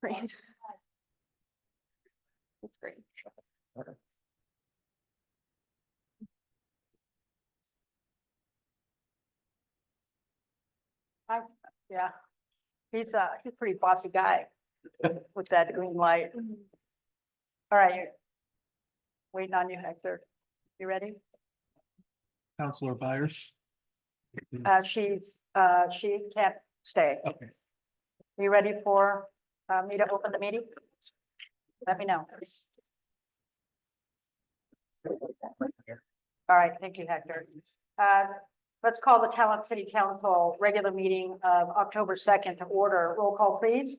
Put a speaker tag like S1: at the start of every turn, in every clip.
S1: Great. That's great. Yeah, he's a pretty bossy guy with that green light. All right. Waiting on you, Hector. You ready?
S2: Counselor Byers.
S1: She can't stay.
S2: Okay.
S1: Are you ready for me to open the meeting? Let me know. All right, thank you, Hector. Let's call the Talent City Council regular meeting of October 2nd to order. Roll call, please.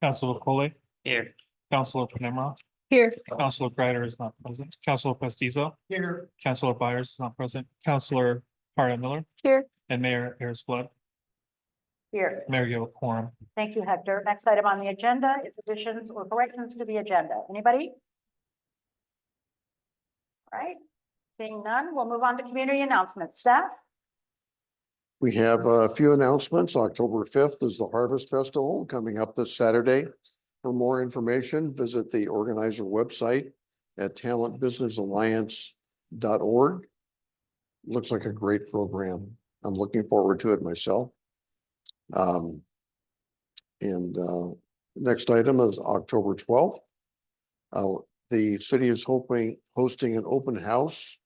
S2: Counselor Coley.
S3: Here.
S2: Counselor Panemra.
S1: Here.
S2: Counselor Greider is not present. Counselor Pestizo.
S3: Here.
S2: Counselor Byers is not present. Counselor Carter Miller.
S1: Here.
S2: And Mayor Ayers Blood.
S1: Here.
S2: Mayor Gill quorum.
S1: Thank you, Hector. Next item on the agenda is additions or corrections to the agenda. Anybody? All right, seeing none, we'll move on to community announcements. Staff?
S4: We have a few announcements. October 5th is the Harvest Festival coming up this Saturday. For more information, visit the organizer website at talentbusinessalliance.org. Looks like a great program. I'm looking forward to it myself. Next item is October 12th. The city is hosting an open house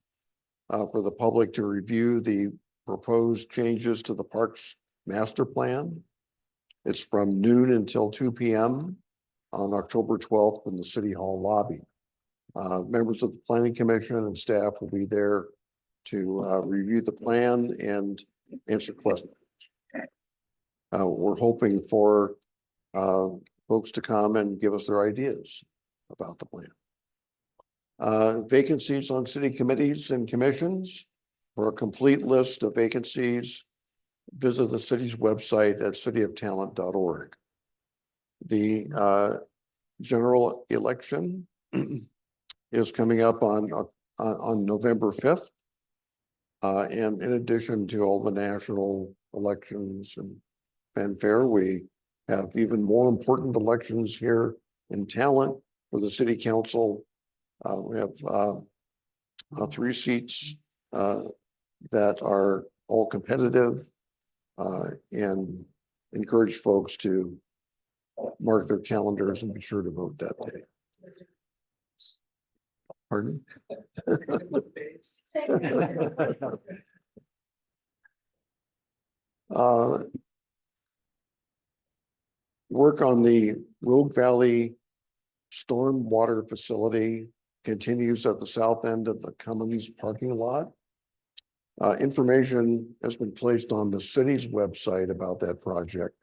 S4: for the public to review the proposed changes to the parks master plan. It's from noon until 2 p.m. on October 12th in the City Hall lobby. Members of the Planning Commission and staff will be there to review the plan and answer questions. We're hoping for folks to come and give us their ideas about the plan. Vacancies on city committees and commissions. For a complete list of vacancies, visit the city's website at cityoftalent.org. The general election is coming up on November 5th. And in addition to all the national elections and fanfare, we have even more important elections here in Talent for the city council. We have 3 seats that are all competitive and encourage folks to mark their calendars and be sure to vote that day. Pardon? Work on the Rogue Valley stormwater facility continues at the south end of the Cummins parking lot. Information has been placed on the city's website about that project.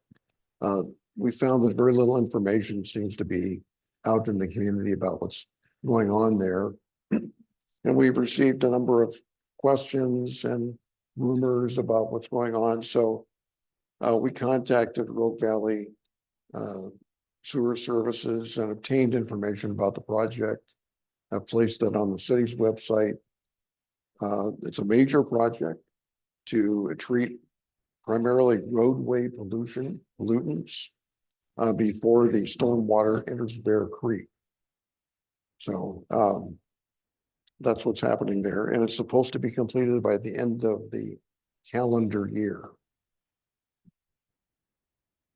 S4: We found that very little information seems to be out in the community about what's going on there. And we've received a number of questions and rumors about what's going on. So we contacted Rogue Valley Sewer Services and obtained information about the project. I've placed that on the city's website. It's a major project to treat primarily roadway pollutants before the stormwater enters Bear Creek. So that's what's happening there, and it's supposed to be completed by the end of the calendar year.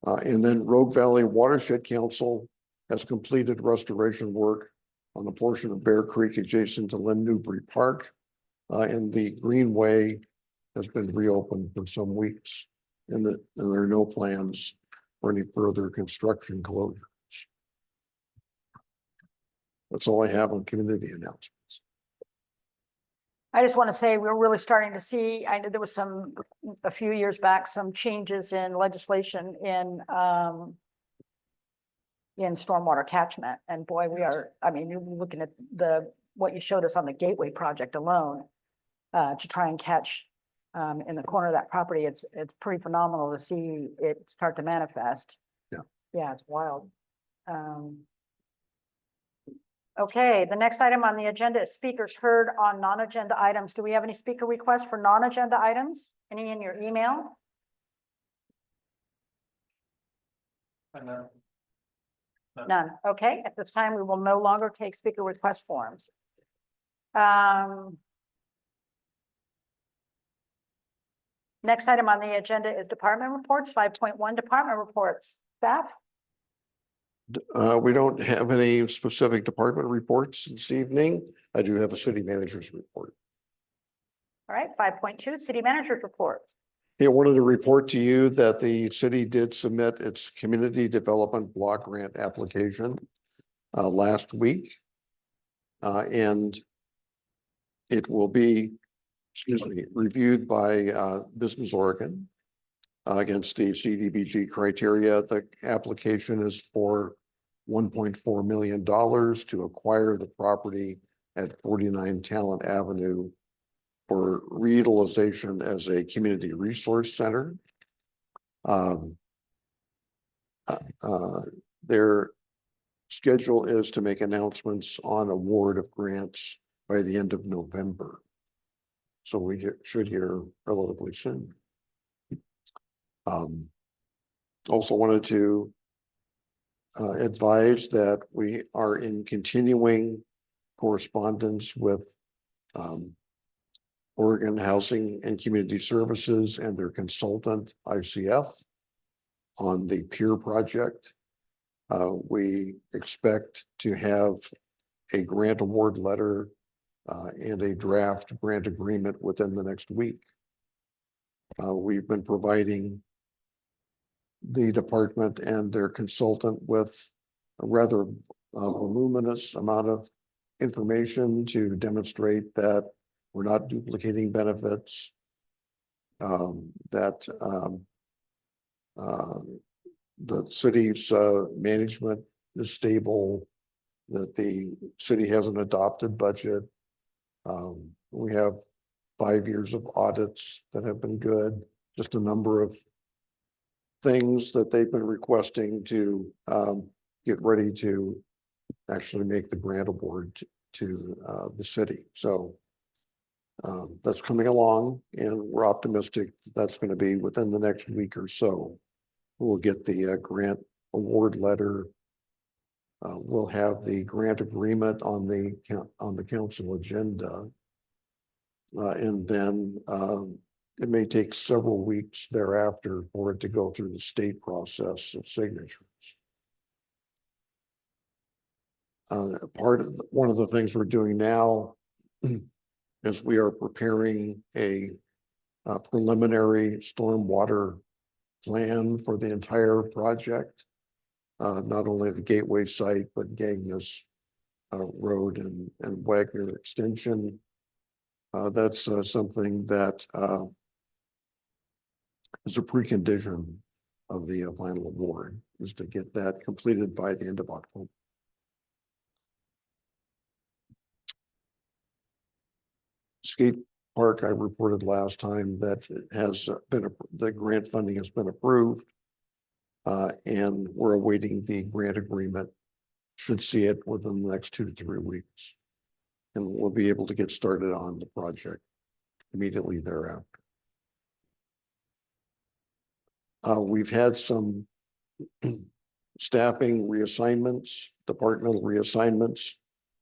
S4: And then Rogue Valley Watershed Council has completed restoration work on the portion of Bear Creek adjacent to Lynn Newbury Park. And the Greenway has been reopened for some weeks, and there are no plans for any further construction closures. That's all I have on community announcements.
S1: I just want to say we're really starting to see, I know there was a few years back, some changes in legislation in stormwater catchment. And boy, we are, I mean, you're looking at what you showed us on the Gateway project alone to try and catch in the corner of that property. It's pretty phenomenal to see it start to manifest.
S4: Yeah.
S1: Yeah, it's wild. Okay, the next item on the agenda is speakers heard on non-agenda items. Do we have any speaker requests for non-agenda items? Any in your email? None. Okay, at this time, we will no longer take speaker request forms. Next item on the agenda is department reports, 5.1 department reports. Staff?
S4: We don't have any specific department reports this evening. I do have a city manager's report.
S1: All right, 5.2 city manager's report.
S4: I wanted to report to you that the city did submit its community development block grant application last week. And it will be, reviewed by Business Oregon against the CDBG criteria. The application is for $1.4 million to acquire the property at 49 Talent Avenue for reutilization as a community resource center. Their schedule is to make announcements on award of grants by the end of November. So we should hear relatively soon. Also wanted to advise that we are in continuing correspondence with Oregon Housing and Community Services and their consultant ICF on the PEER project. We expect to have a grant award letter and a draft grant agreement within the next week. We've been providing the department and their consultant with a rather voluminous amount of information to demonstrate that we're not duplicating benefits, that the city's management is stable, that the city has an adopted budget. We have 5 years of audits that have been good, just a number of things that they've been requesting to get ready to actually make the grant award to the city. So that's coming along, and we're optimistic that's going to be within the next week or so. We'll get the grant award letter. We'll have the grant agreement on the council agenda. And then it may take several weeks thereafter for it to go through the state process of signatures. One of the things we're doing now is we are preparing a preliminary stormwater plan for the entire project, not only the Gateway site, but Gagnes Road and Wagner Extension. That's something that is a precondition of the final award, is to get that completed by the end of October. Skate Park, I reported last time that it has been, the grant funding has been approved. And we're awaiting the grant agreement. Should see it within the next 2 to 3 weeks. And we'll be able to get started on the project immediately thereafter. We've had some staffing reassignments, departmental reassignments.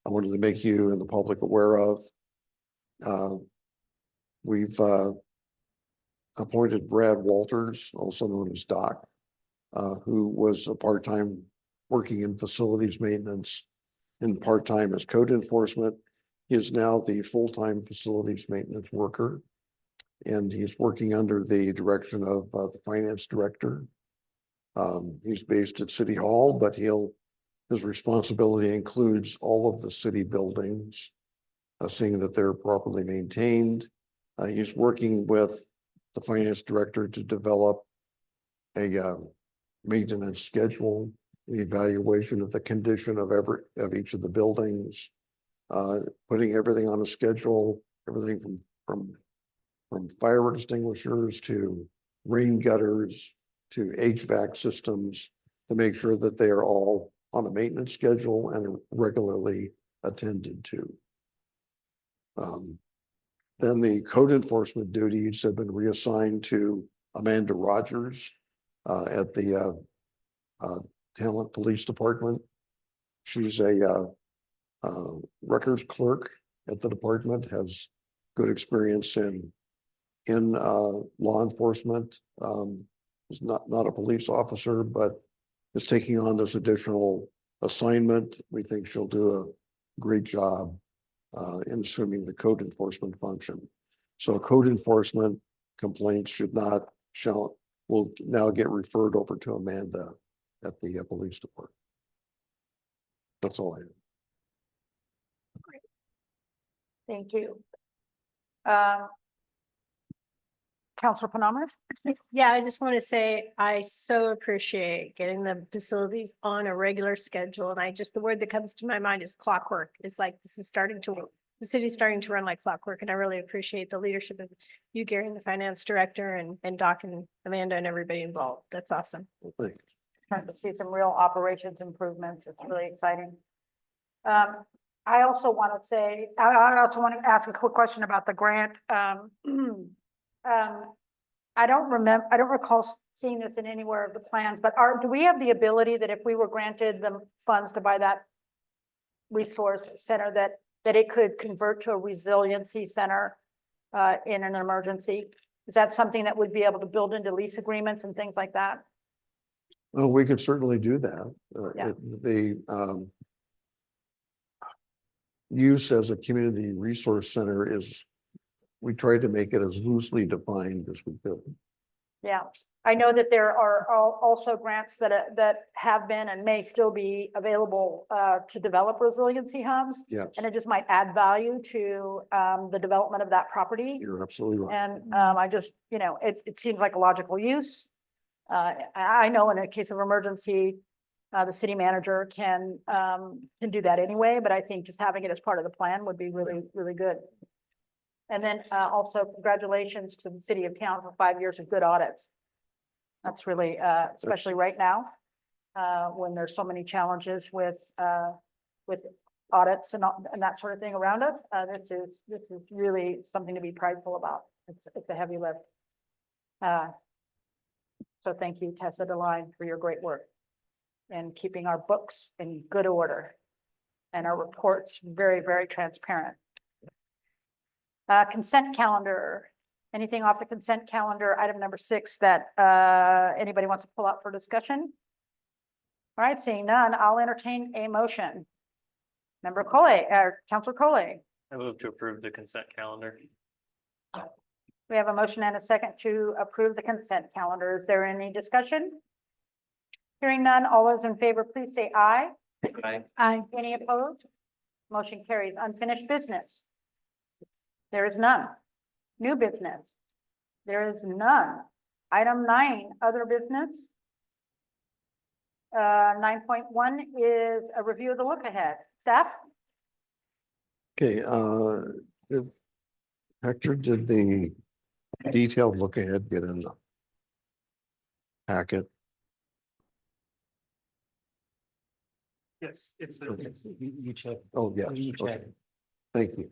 S4: I wanted to make you and the public aware of. We've appointed Brad Walters, also known as Doc, who was a part-time working in facilities maintenance and part-time as code enforcement. He is now the full-time facilities maintenance worker, and he's working under the direction of the finance director. He's based at City Hall, but his responsibility includes all of the city buildings, seeing that they're properly maintained. He's working with the finance director to develop a maintenance schedule, the evaluation of the condition of each of the buildings, putting everything on a schedule, everything from fire extinguishers to rain gutters to HVAC systems, to make sure that they are all on a maintenance schedule and regularly attended to. Then the code enforcement duties have been reassigned to Amanda Rogers at the Talent Police Department. She's a records clerk at the department, has good experience in law enforcement. Is not a police officer, but is taking on this additional assignment. We think she'll do a great job in assuming the code enforcement function. So code enforcement complaints will now get referred over to Amanda at the police department. That's all I have.
S1: Thank you. Counselor Panama?
S3: Yeah, I just want to say, I so appreciate getting the facilities on a regular schedule. And the word that comes to my mind is clockwork. It's like, the city's starting to run like clockwork. And I really appreciate the leadership of you, Gary, and the finance director, and Doc and Amanda and everybody involved. That's awesome.
S4: Thanks.
S1: Starting to see some real operations improvements. It's really exciting. I also want to say, I also want to ask a quick question about the grant. I don't recall seeing this in anywhere of the plans, but do we have the ability that if we were granted the funds to buy that resource center, that it could convert to a resiliency center in an emergency? Is that something that would be able to build into lease agreements and things like that?
S4: Well, we could certainly do that.
S1: Yeah.
S4: The use as a community resource center is, we try to make it as loosely defined as we could.
S1: Yeah, I know that there are also grants that have been and may still be available to develop resiliency hubs.
S4: Yes,
S1: And it just might add value to the development of that property.
S4: you're absolutely right.
S1: And I just, it seems like a logical use. I know in a case of emergency, the city manager can do that anyway, but I think just having it as part of the plan would be really, really good. And then also congratulations to the city of town for 5 years of good audits. That's really, especially right now, when there's so many challenges with audits and that sort of thing around us. This is really something to be prideful about. It's a heavy lift. So thank you, Tessa DeLine, for your great work and keeping our books in good order and our reports very, very transparent. Consent calendar. Anything off the consent calendar, item number 6 that anybody wants to pull out for discussion? All right, seeing none, I'll entertain a motion. Member Coley, Councilor Coley.
S5: I move to approve the consent calendar.
S1: We have a motion and a second to approve the consent calendar. Is there any discussion? Hearing none, all those in favor, please say aye.
S5: Aye.
S3: Aye.
S1: Any opposed? Motion carries. Unfinished business. There is none. New business. There is none. Item 9, other business. 9.1 is a review of the look ahead. Staff?
S4: Okay, Hector, did the detailed look ahead get in the packet?
S2: Yes, it's
S4: Okay.
S2: you check.
S4: Oh, yes.
S2: You
S4: Okay.
S2: check.
S4: Thank you.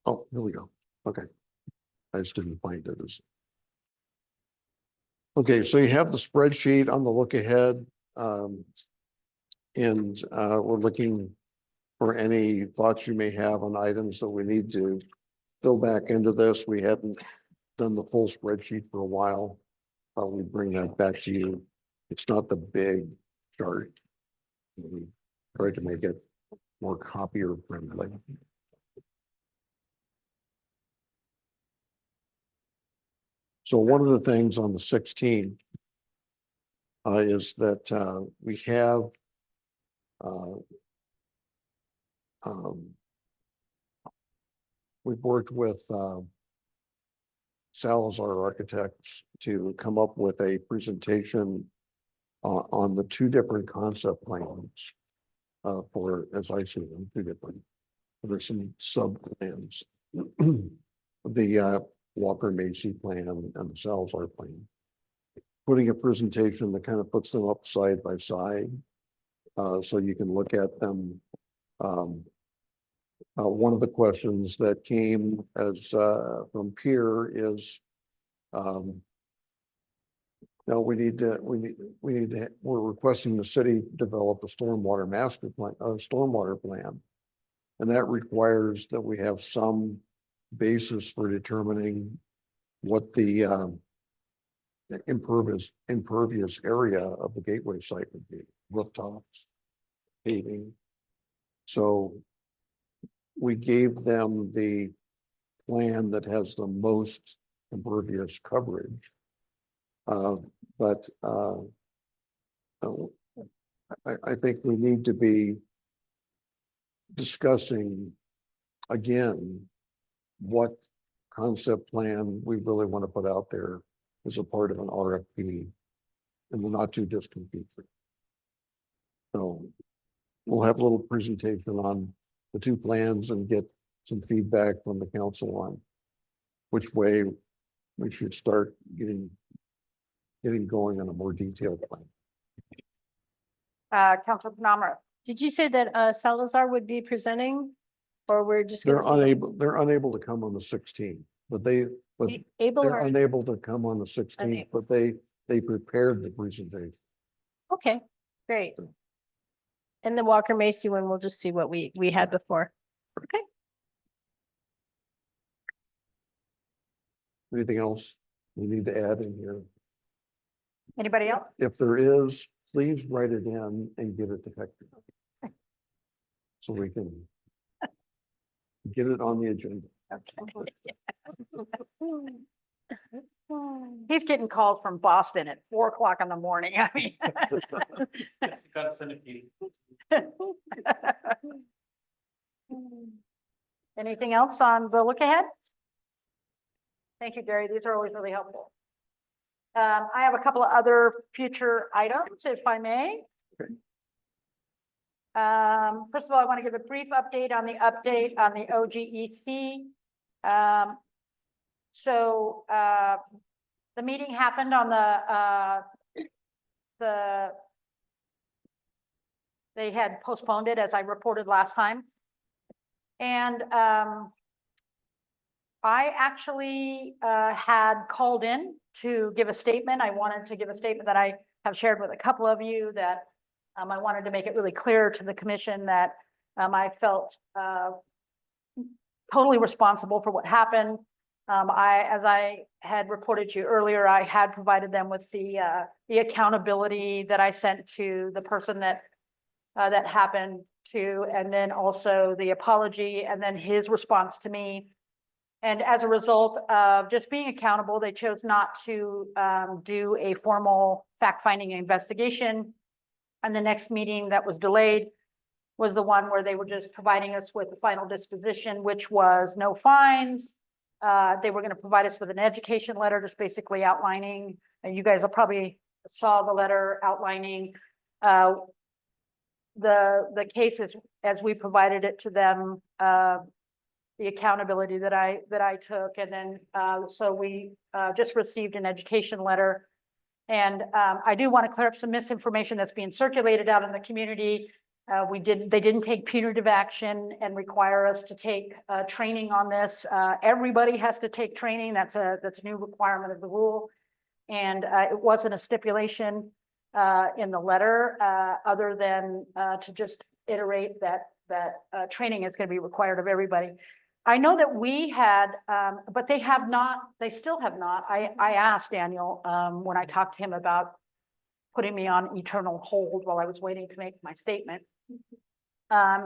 S4: Oh, here we go. Okay. I just didn't find it as. Okay, so you have the spreadsheet on the look ahead. And we're looking for any thoughts you may have on items that we need to fill back into this. We hadn't done the full spreadsheet for a while. We bring that back to you. It's not the big chart. We tried to make it more copier friendly. So one of the things on the 16th is that we have we've worked with Salazar Architects to come up with a presentation on the 2 different concept plans for, as I see them, 2 different. There's some sub plans. The Walker Macy plan and the Salazar plan. Putting a presentation that kind of puts them up side by side so you can look at them. One of the questions that came as, from Pierre is, no, we're requesting the city develop a stormwater master plan, a stormwater plan. And that requires that we have some basis for determining what the impervious area of the gateway site would be, rooftops, paving. So we gave them the plan that has the most impervious coverage. But I think we need to be discussing again what concept plan we really want to put out there as a part of an RFP in the not too distant future. So we'll have a little presentation on the two plans and get some feedback from the council on which way we should start getting going on a more detailed plan.
S1: Councilor Penamara.
S3: Did you say that Salazar would be presenting? Or we're just
S4: They're
S3: gonna see
S4: unable to come on the 16th, but they're
S3: able or,
S4: unable to come on the 16th,
S3: Unable.
S4: but they prepared the presentation.
S3: okay, great. And the Walker Macy one, we'll just see what we had before. Okay.
S4: Anything else we need to add in here?
S1: Anybody else?
S4: If there is, please write it in and give it to Hector. So we can get it on the agenda.
S1: He's getting calls from Boston at 4 o'clock in the morning. I mean.
S5: Gotta send it to you.
S1: Anything else on the look ahead? Thank you, Gary. These are always really helpful. I have a couple of other future items, if I may.
S4: Okay.
S1: First of all, I want to give a brief update on the OGEC. The meeting happened on they had postponed it, as I reported last time. And I actually had called in to give a statement. I wanted to give a statement that I have shared with a couple of you that I wanted to make it really clear to the commission that I felt totally responsible for what happened. As I had reported to you earlier, I had provided them with the accountability that I sent to the person that happened to, and then also the apology, and then his response to me. And as a result of just being accountable, they chose not to do a formal fact-finding investigation. And the next meeting that was delayed was the one where they were just providing us with the final disposition, which was no fines. They were going to provide us with an education letter, just basically outlining, and you guys will probably saw the letter outlining the cases as we provided it to them, the accountability that I took, and then so we just received an education letter. And I do want to clear up some misinformation that's being circulated out in the community. They didn't take punitive action and require us to take training on this. Everybody has to take training. That's a new requirement of the rule. And it wasn't a stipulation in the letter other than to just iterate that training is going to be required of everybody. I know that we had, but they have not, they still have not. I asked Daniel when I talked to him about putting me on eternal hold while I was waiting to make my statement. I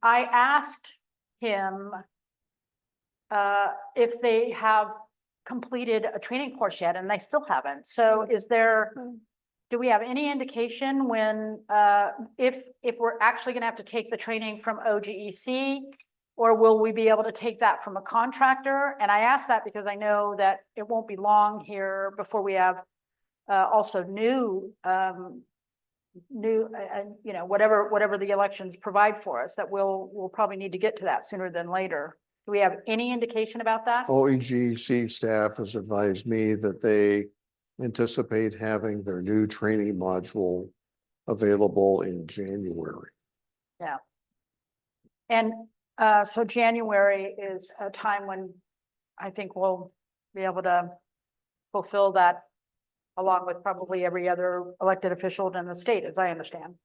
S1: asked him if they have completed a training course yet, and they still haven't. So do we have any indication when, if we're actually gonna have to take the training from OGEC, or will we be able to take that from a contractor? And I ask that because I know that it won't be long here before we have also new, you know, whatever the elections provide for us, that we'll probably need to get to that sooner than later. Do we have any indication about that?
S4: OEGC staff has advised me that they anticipate having their new training module available in January.
S1: And so January is a time when I think we'll be able to fulfill that along with probably every other elected official in the state, as I understand.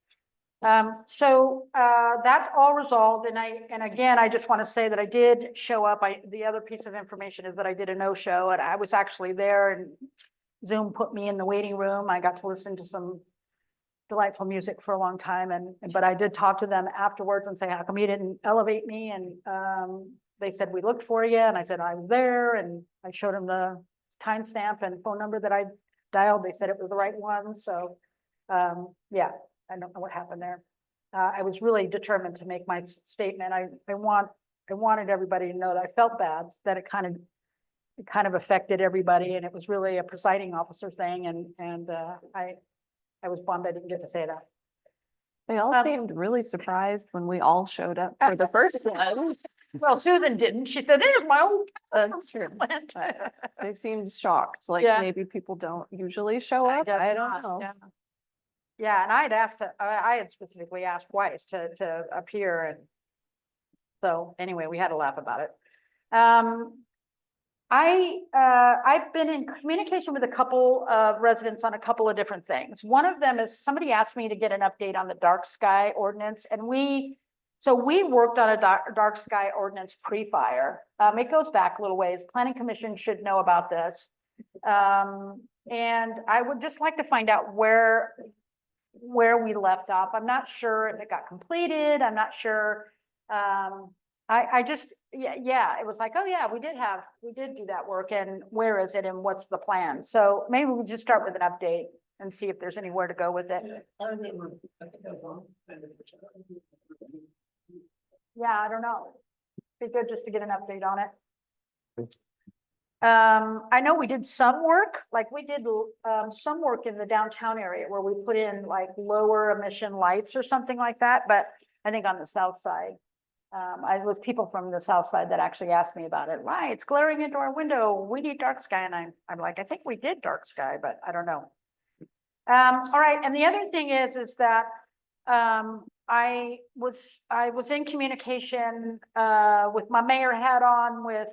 S1: So that's all resolved. And again, I just want to say that I did show up. The other piece of information is that I did a no-show and I was actually there, and Zoom put me in the waiting room. I got to listen to some delightful music for a long time, but I did talk to them afterwards and say, how come you didn't elevate me? And they said, we looked for you. And I said, I was there, and I showed them the timestamp and phone number that I dialed. They said it was the right one. So yeah, I don't know what happened there. I was really determined to make my statement. I wanted everybody to know that I felt bad, that it kind of affected everybody, and it was really a presiding officer thing. And I was bummed I didn't get to say that.
S6: They all seemed really surprised when we all showed up for the first one.
S1: Well, Susan didn't. She said, "There's my old."
S6: That's true. They seemed shocked, like
S1: Yeah.
S6: maybe people don't usually show up.
S1: guess
S6: I don't
S1: not,
S6: know.
S1: yeah. Yeah, and I had specifically asked Weiss to appear, and so anyway, we had a laugh about it. I've been in communication with a couple of residents on a couple of different things. One of them is somebody asked me to get an update on the dark sky ordinance, and we worked on a dark sky ordinance pre-fire. It goes back a little ways. Planning Commission should know about this. And I would just like to find out where we left off. I'm not sure if it got completed. I'm not sure. I just, yeah, it was like, oh yeah, we did do that work, and where is it and what's the plan? So maybe we just start with an update and see if there's anywhere to go with it.
S5: I remember, I think I was on.
S1: Yeah, I don't know. Be good just to get an update on it. I know we did some work, like we did some work in the downtown area where we put in like lower emission lights or something like that, but I think on the south side. I was people from the south side that actually asked me about it. Why, it's glaring into our window. We need dark sky. And I'm like, I think we did dark sky, but I don't know. All right. And the other thing is that I was in communication with my mayor hat on with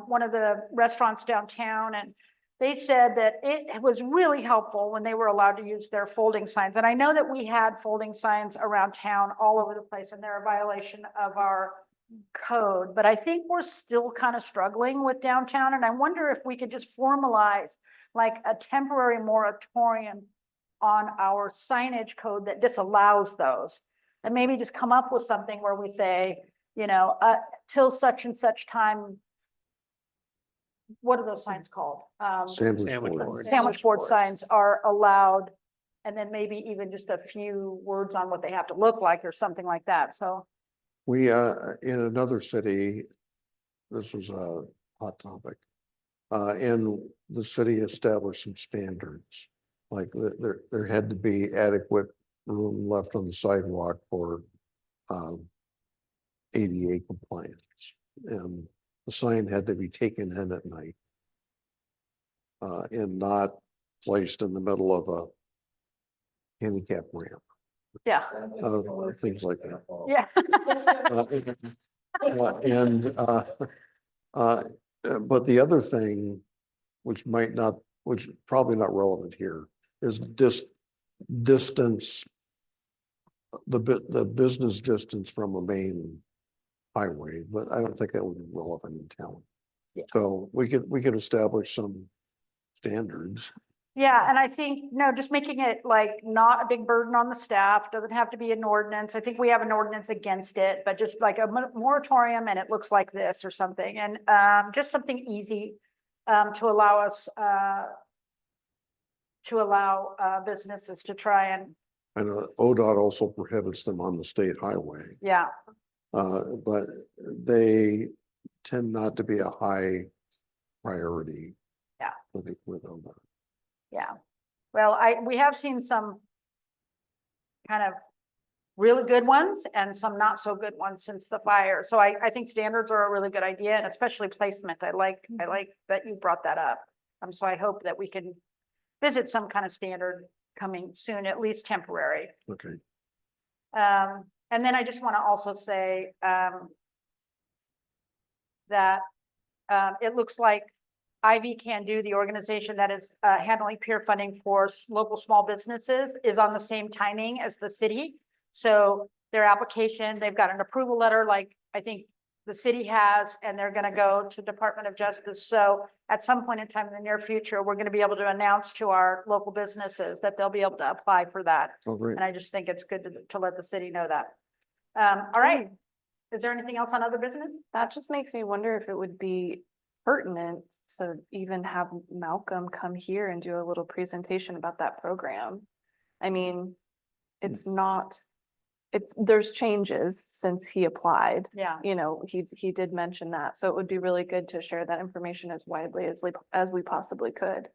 S1: one of the restaurants downtown, and they said that it was really helpful when they were allowed to use their folding signs. And I know that we had folding signs around town all over the place, and they're a violation of our code. But I think we're still kind of struggling with downtown, and I wonder if we could just formalize like a temporary moratorium on our signage code that disallows those. And maybe just come up with something where we say, you know, till such and such time. What are those signs called?
S4: Sandwich board.
S1: Sandwich board signs are allowed. And then maybe even just a few words on what they have to look like or something like that. So,
S4: We, in another city, this was a hot topic. And the city established some standards, like there had to be adequate room left on the sidewalk for ADA compliance. And the sign had to be taken in at night. And not placed in the middle of a handicap ramp,
S1: yeah,
S4: things like that.
S1: yeah.
S4: But the other thing, which probably not relevant here, is distance, the business distance from a main highway, but I don't think that would be relevant in town.
S1: Yeah.
S4: So we could establish some standards.
S1: Yeah, and I think, no, just making it like not a big burden on the staff, doesn't have to be an ordinance. I think we have an ordinance against it, but just like a moratorium and it looks like this or something. And just something easy to allow us businesses to try and,
S4: And ODOT also prohibits them on the state highway,
S1: yeah,
S4: but they tend not to be a high priority.
S1: Yeah.
S4: With ODOT.
S1: yeah. Well, we have seen some kind of really good ones and some not so good ones since the fire. So I think standards are a really good idea, and especially placement. I like that you brought that up. So I hope that we can visit some kind of standard coming soon, at least temporary.
S4: Okay.
S1: And then I just want to also say, that, it looks like Ivy Can Do, the organization that is, handling peer funding for local small businesses, is on the same timing as the city. So their application, they've got an approval letter, like I think the city has, and they're gonna go to Department of Justice. So at some point in time in the near future, we're gonna be able to announce to our local businesses that they'll be able to apply for that.
S4: Oh, great.
S1: And I just think it's good to let the city know that. All right. Is there anything else on other business?
S6: That just makes me wonder if it would be pertinent to even have Malcolm come here and do a little presentation about that program. I mean, it's not, there's changes since he applied.
S1: Yeah.
S6: You know, he did mention that, so it would be really good to share that information as widely as we possibly could.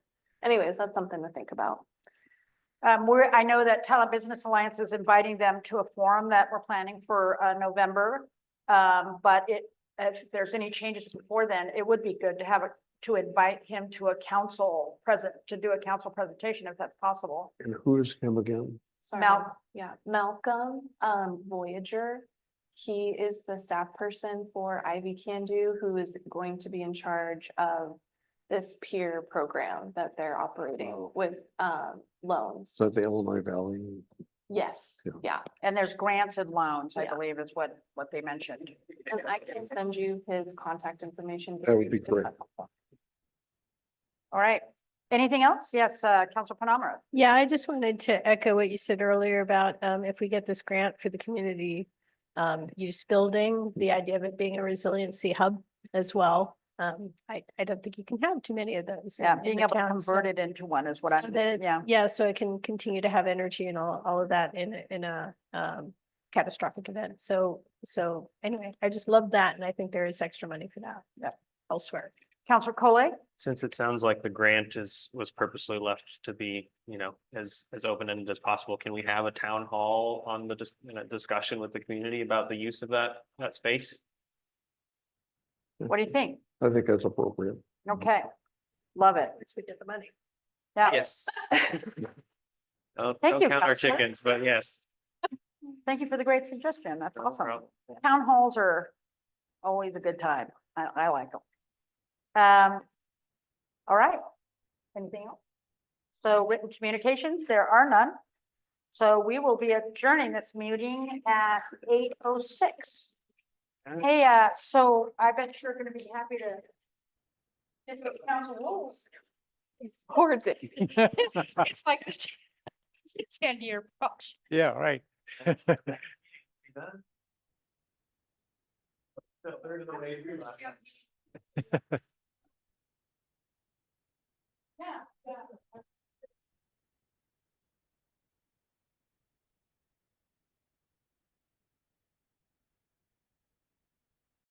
S6: Anyways, that's something to think about.
S1: I know that Telebusiness Alliance is inviting them to a forum that we're planning for, November. But if there's any changes before then, it would be good to invite him to a to do a council presentation if that's possible.
S4: And who is him again?
S6: Sorry.
S1: Mal-
S6: Yeah, Malcolm, Voyager. He is the staff person for Ivy Can Do, who is going to be in charge of this peer program that they're operating
S4: Wow.
S6: with, loans.
S4: So the Illinois Valley.
S6: Yes,
S4: Yeah.
S6: yeah.
S1: And there's grants and loans, I
S6: Yeah.
S1: believe is what they mentioned.
S6: And I can send you his contact information.
S4: That would be great.
S1: All right. Anything else? Yes, Council Panama.
S3: Yeah, I just wanted to echo what you said earlier about if we get this grant for the community use building, the idea of it being a resiliency hub as well. I don't think you can have too many of those.
S1: Yeah,
S3: in
S1: being
S3: the
S1: able to
S3: town, so-
S1: convert it into one is what I,
S3: so that it's,
S1: yeah.
S3: yeah, so it can continue to have energy and all of that in a catastrophic event. So anyway, I just love that. And I think there is extra money for that.
S1: Yeah.
S3: Elsewhere.
S1: Councilor Collet?
S7: Since it sounds like the grant was purposely left to be, as open-ended as possible, can we have a town hall on in a discussion with the community about the use of that space?
S1: What do you think?
S4: I think that's appropriate.
S1: Okay. Love it.
S3: Once we get the money.
S1: Yeah.
S7: Yes. Don't
S1: Thank you,
S7: count our
S1: Counselor.
S7: chickens, but yes.
S1: Thank you for the great suggestion. That's
S7: No
S1: awesome.
S7: problem.
S1: Town halls are always a good time. I like them. All right. Anything else? So written communications, there are none. So we will be adjourning this meeting at 8:06. Hey, so I bet you're gonna be happy to get those council rules.
S6: Poor thing.
S1: It's like it's end year.
S2: Yeah, right.
S7: Done? A third of the way through last time.